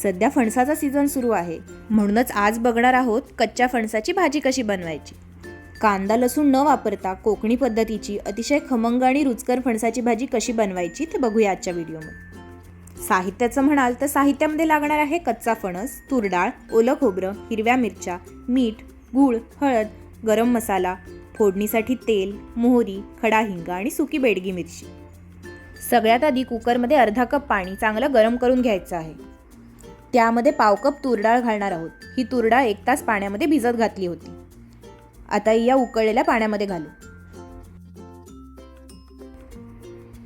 सध्या फणसाचा सीझन सुरू आहे, म्हणूनच आज बघणार आहोत कच्च्या फणसाची भाजी कशी बनवायची। कांदा लसूण न वापरता कोकणी पद्धतीची अतिशय खमंग आणि रुचकर फणसाची भाजी कशी बनवायची ते बघूया आजच्या व्हिडिओमध्ये। साहित्याचं म्हणाल तर साहित्यामध्ये लागणार आहे कच्चा फणस, तूर डाळ, ओलं खोबरं, हिरव्या मिरच्या, मीठ, गूळ, हळद, गरम मसाला, फोडणीसाठी तेल, मोहरी, खडा हिंग आणि सुकी बेडगी मिरची। सगळ्यात आधी कुकरमध्ये अर्धा कप पाणी चांगलं गरम करून घ्यायचं आहे। त्यामध्ये पाव कप तूर डाळ घालणार आहोत। ही तूर डाळ 1 तास पाण्यामध्ये भिजत घातली होती। आता या उकळलेल्या पाण्यामध्ये घालू।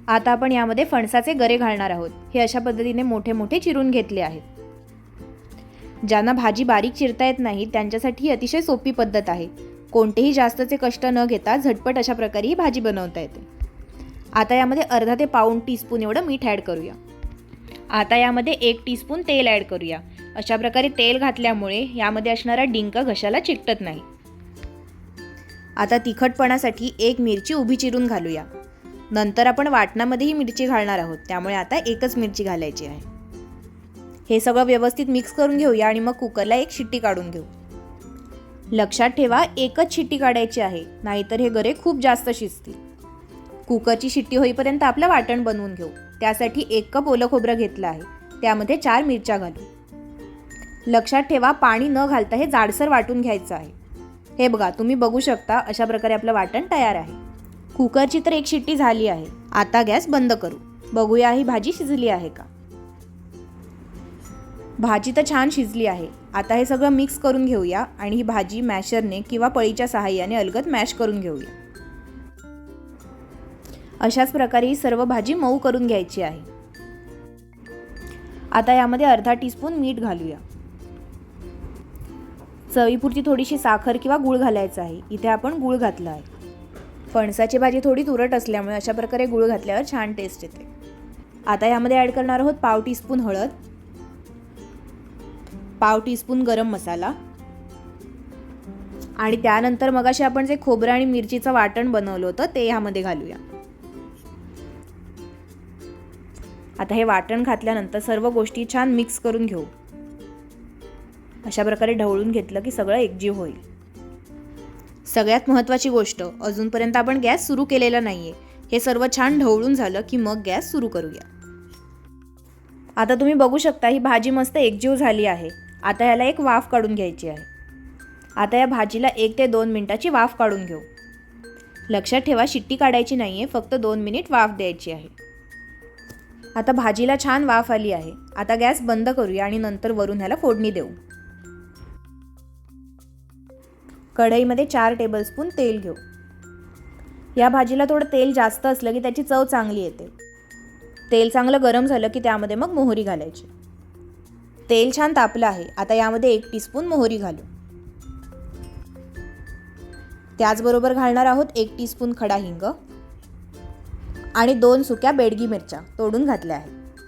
आता आपण यामध्ये फणसाचे गरे घालणार आहोत। हे अशा पद्धतीने मोठे मोठे चिरून घेतले आहेत। ज्यांना भाजी बारीक चिरता येत नाही त्यांच्यासाठी ही अतिशय सोपी पद्धत आहे। कोणतेही जास्तचे कष्ट न घेता झटपट अशा प्रकारे ही भाजी बनवता येते। आता यामध्ये अर्धा ते पाऊण टीस्पून एवढं मीठ ॲड करूया। आता यामध्ये 1 टीस्पून तेल ॲड करूया। अशा प्रकारे तेल घातल्यामुळे यामध्ये असणारा डिंक घशाला चिकटत नाही। आता तिखटपणासाठी 1 मिरची उभी चिरून घालूया। नंतर आपण वाटणामध्ये ही मिरची घालणार आहोत, त्यामुळे आता 1च मिरची घालायची आहे। हे सगळं व्यवस्थित मिक्स करून घेऊया आणि मग कुकरला 1 शिट्टी काढून घेऊ। लक्षात ठेवा 1च शिट्टी काढायची आहे, नाहीतर हे गरे खूप जास्त शिजतील। कुकरची शिट्टी होईपर्यंत आपलं वाटण बनवून घेऊ। त्यासाठी 1 कप ओलं खोबरं घेतलं आहे, त्यामध्ये 4 मिरच्या घालू। लक्षात ठेवा पाणी न घालता हे जाडसर वाटून घ्यायचं आहे। हे बघा, तुम्ही बघू शकता अशा प्रकारे आपलं वाटण तयार आहे। कुकरची तर 1 शिट्टी झाली आहे। आता गॅस बंद करू। बघूया ही भाजी शिजली आहे का। भाजी तर छान शिजली आहे। आता हे सगळं मिक्स करून घेऊया आणि ही भाजी मॅशरने किंवा पळीच्या सहाय्याने अलगद मॅश करून घेऊया। अशाच प्रकारे ही सर्व भाजी मऊ करून घ्यायची आहे। आता यामध्ये अर्धा टीस्पून मीठ घालूया। चवीपुरती थोडीशी साखर किंवा गूळ घालायचा आहे। इथे आपण गूळ घातला आहे। फणसाची भाजी थोडी तुरट असल्यामुळे अशा प्रकारे गूळ घातल्यावर छान टेस्ट येते। आता यामध्ये ॲड करणार आहोत पाव टीस्पून हळद, पाव टीस्पून गरम मसाला आणि त्यानंतर मगाशी आपण जे खोबरं आणि मिरचीचं वाटण बनवलं होतं ते यामध्ये घालूया। आता हे वाटण घातल्यानंतर सर्व गोष्टी छान मिक्स करून घेऊ। अशा प्रकारे ढवळून घेतलं की सगळं एकजीव होईल। सगळ्यात महत्त्वाची गोष्ट, अजूनपर्यंत आपण गॅस सुरू केलेला नाहीये। हे सर्व छान ढवळून झालं की मग गॅस सुरू करूया। आता तुम्ही बघू शकता ही भाजी मस्त एकजीव झाली आहे। आता याला एक वाफ काढून घ्यायची आहे। आता या भाजीला 1 ते 2 मिनिटाची वाफ काढून घेऊ। लक्षात ठेवा शिट्टी काढायची नाहीये, फक्त 2 मिनिट वाफ द्यायची आहे। आता भाजीला छान वाफ आली आहे। आता गॅस बंद करूया आणि नंतर वरून ह्याला फोडणी देऊ। कढईमध्ये 4 टेबलस्पून तेल घेऊ। या भाजीला थोडं तेल जास्त असलं की त्याची चव चांगली येते। तेल चांगलं गरम झालं की त्यामध्ये मग मोहरी घालायची। तेल छान तापलं आहे। आता यामध्ये 1 टीस्पून मोहरी घालू। त्याचबरोबर घालणार आहोत 1 टीस्पून खडा हिंग आणि 2 सुक्या बेडगी मिरच्या तोडून घातल्या आहेत।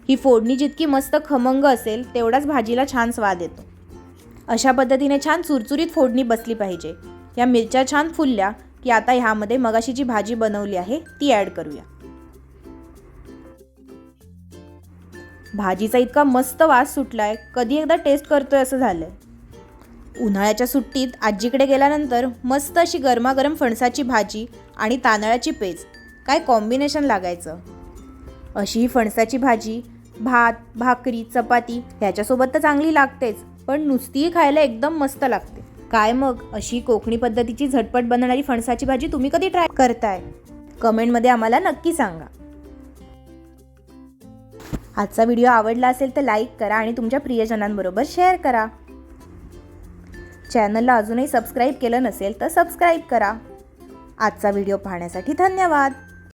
ही फोडणी जितकी मस्त खमंग असेल तेवढाच भाजीला छान स्वाद येतो। अशा पद्धतीने छान चुरचुरीत फोडणी बसली पाहिजे। या मिरच्या छान फुलल्या की आता ह्यामध्ये मगाशी जी भाजी बनवली आहे ती ॲड करूया। भाजीचा इतका मस्त वास सुटलाय, कधी एकदा टेस्ट करतोय असं झालंय। उन्हाळ्याच्या सुट्टीत आजीकडे गेल्यानंतर मस्त अशी गरमागरम फणसाची भाजी आणि तांदळाची पेज, काय कॉम्बिनेशन लागायचं। अशी ही फणसाची भाजी भात, भाकरी, चपाती ह्याच्यासोबत तर चांगली लागतेच, पण नुसतीही खायला एकदम मस्त लागते। काय मग अशी कोकणी पद्धतीची झटपट बनणारी फणसाची भाजी तुम्ही कधी ट्राय करताय? कमेंटमध्ये आम्हाला नक्की सांगा। आजचा व्हिडिओ आवडला असेल तर लाईक करा आणि तुमच्या प्रियजनांबरोबर शेअर करा। चॅनलला अजूनही सबस्क्राईब केलं नसेल तर सबस्क्राईब करा। आजचा व्हिडिओ पाहण्यासाठी धन्यवाद।